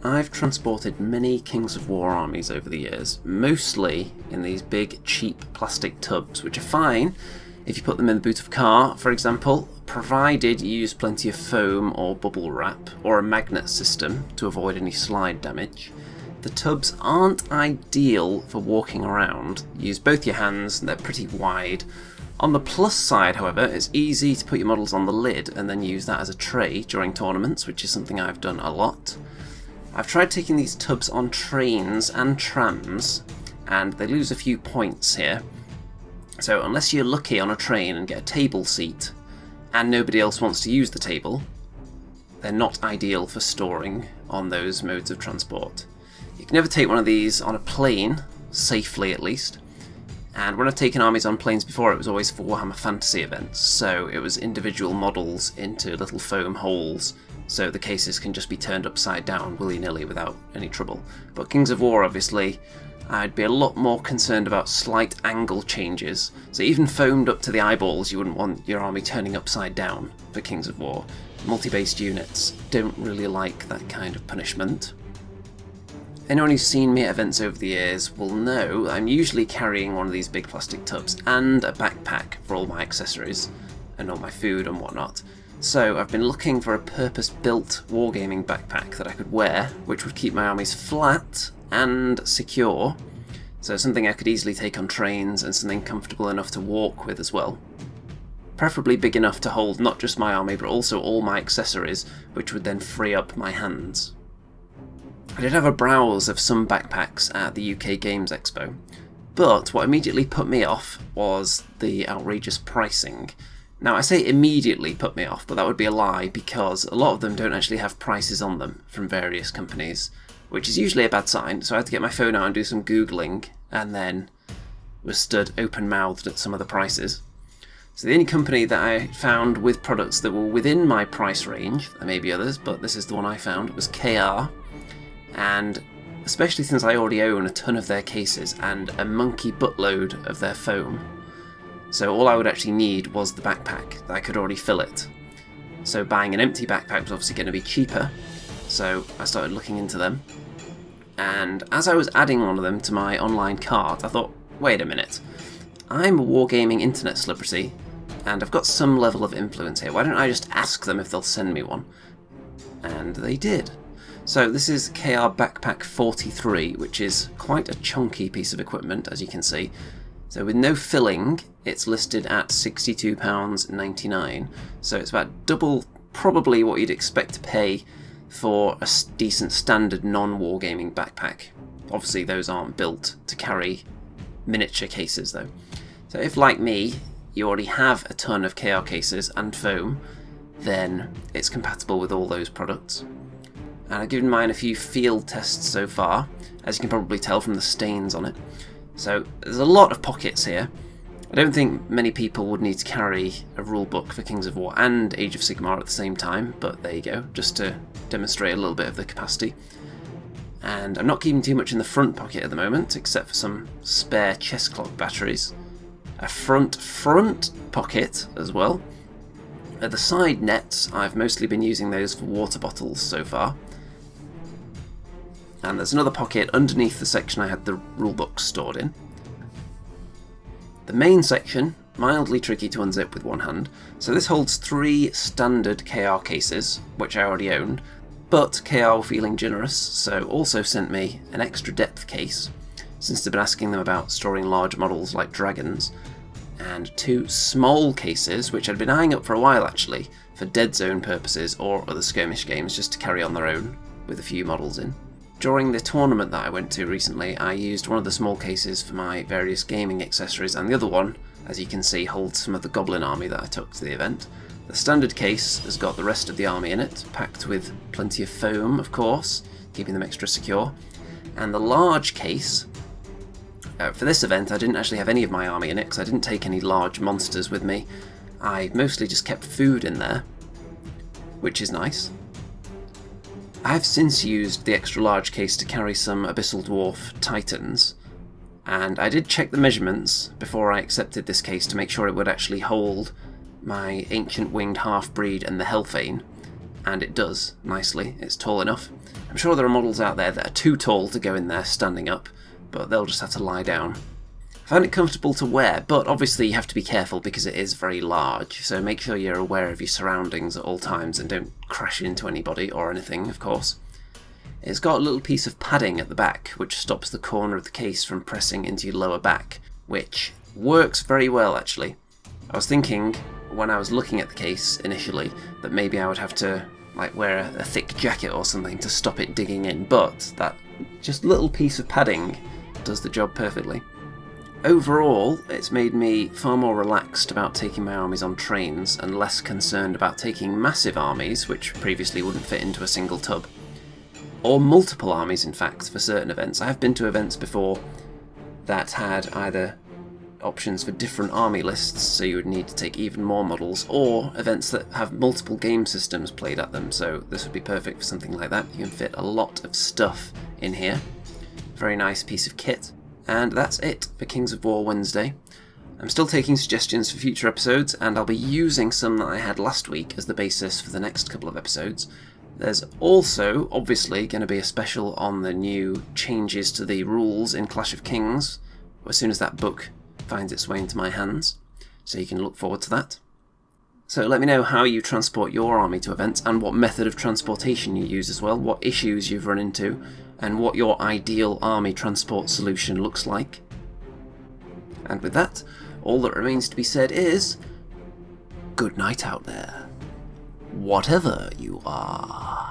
I've transported many Kings of War armies over the years, mostly in these big, cheap plastic tubs, which are fine if you put them in the boot of a car, for example, provided you use plenty of foam or bubble wrap or a magnet system to avoid any slide damage. The tubs aren't ideal for walking around. You use both your hands and they're pretty wide. On the plus side, however, it's easy to put your models on the lid and then use that as a tray during tournaments, which is something I've done a lot. I've tried taking these tubs on trains and trams, and they lose a few points here. So unless you're lucky on a train and get a table seat, and nobody else wants to use the table, they're not ideal for storing on those modes of transport. You can never take one of these on a plane, safely at least. And when I've taken armies on planes before, it was always for Warhammer Fantasy events, so it was individual models into little foam holes, so the cases can just be turned upside down willy-nilly without any trouble. But Kings of War, obviously, I'd be a lot more concerned about slight angle changes, so even foamed up to the eyeballs, you wouldn't want your army turning upside down for Kings of War. Multi-based units don't really like that kind of punishment. Anyone who's seen me at events over the years will know I'm usually carrying one of these big plastic tubs and a backpack for all my accessories and all my food and whatnot. So I've been looking for a purpose-built wargaming backpack that I could wear, which would keep my armies flat and secure, so something I could easily take on trains and something comfortable enough to walk with as well. Preferably big enough to hold not just my army but also all my accessories, which would then free up my hands. I did have a browse of some backpacks at the UK Games Expo, but what immediately put me off was the outrageous pricing. Now I say immediately put me off, but that would be a lie because a lot of them don't actually have prices on them from various companies, which is usually a bad sign, so I had to get my phone out and do some googling, and then was stood open-mouthed at some of the prices. So the only company that I found with products that were within my price range, there may be others, but this is the one I found, was KoW. And especially since I already own a ton of their cases and a monkey buttload of their foam. So all I would actually need was the backpack, that I could already fill it. So buying an empty backpack was obviously going to be cheaper, so I started looking into them. And as I was adding one of them to my online cart, I thought, wait a minute, I'm a wargaming internet celebrity, and I've got some level of influence here, why don't I just ask them if they'll send me one? And they did. So this is KoW Backpack 43, which is quite a chunky piece of equipment, as you can see. So with no filling, it's listed at £62.99, so it's about double probably what you'd expect to pay for a decent standard non-wargaming backpack. Obviously those aren't built to carry miniature cases though. So if, like me, you already have a ton of KoW cases and foam, then it's compatible with all those products. And I've given mine a few field tests so far, as you can probably tell from the stains on it. So there's a lot of pockets here. I don't think many people would need to carry a rulebook for Kings of War and Age of Sigmar at the same time, but there you go, just to demonstrate a little bit of the capacity. And I'm not keeping too much in the front pocket at the moment, except for some spare chest clock batteries. A front pocket as well. At the side nets, I've mostly been using those for water bottles so far. And there's another pocket underneath the section I had the rulebooks stored in. The main section, mildly tricky to unzip with one hand, so this holds 3 standard KoW cases, which I already owned, but KoW feeling generous, so also sent me an extra depth case, since they've been asking them about storing large models like dragons, and 2 small cases, which I'd been eyeing up for a while actually, for Dead Zone purposes or other skirmish games just to carry on their own, with a few models in. During the tournament that I went to recently, I used one of the small cases for my various gaming accessories, and the other one, as you can see, holds some of the Goblin army that I took to the event. The standard case has got the rest of the army in it, packed with plenty of foam, of course, keeping them extra secure. And the large case, for this event I didn't actually have any of my army in it, because I didn't take any large monsters with me. I mostly just kept food in there, which is nice. I have since used the extra large case to carry some Abyssal Dwarf Titans, and I did check the measurements before I accepted this case to make sure it would actually hold my Ancient Winged Half-Breed and the Hellfane, and it does nicely. It's tall enough. I'm sure there are models out there that are too tall to go in there standing up, but they'll just have to lie down. I found it comfortable to wear, but obviously you have to be careful because it is very large, so make sure you're aware of your surroundings at all times and don't crash into anybody or anything, of course. It's got a little piece of padding at the back, which stops the corner of the case from pressing into your lower back, which works very well actually. I was thinking, when I was looking at the case initially, that maybe I would have to wear a thick jacket or something to stop it digging in, but that just little piece of padding does the job perfectly. Overall, it's made me far more relaxed about taking my armies on trains and less concerned about taking massive armies, which previously wouldn't fit into a single tub. Or multiple armies, in fact, for certain events. I have been to events before that had either options for different army lists, so you would need to take even more models, or events that have multiple game systems played at them, so this would be perfect for something like that. You can fit a lot of stuff in here. Very nice piece of kit. And that's it for Kings of War Wednesday. I'm still taking suggestions for future episodes, and I'll be using some that I had last week as the basis for the next couple of episodes. There's also, obviously, going to be a special on the new changes to the rules in Clash of Kings, as soon as that book finds its way into my hands, so you can look forward to that. So let me know how you transport your army to events, and what method of transportation you use as well, what issues you've run into, and what your ideal army transport solution looks like. And with that, all that remains to be said is, good night out there, whatever you are.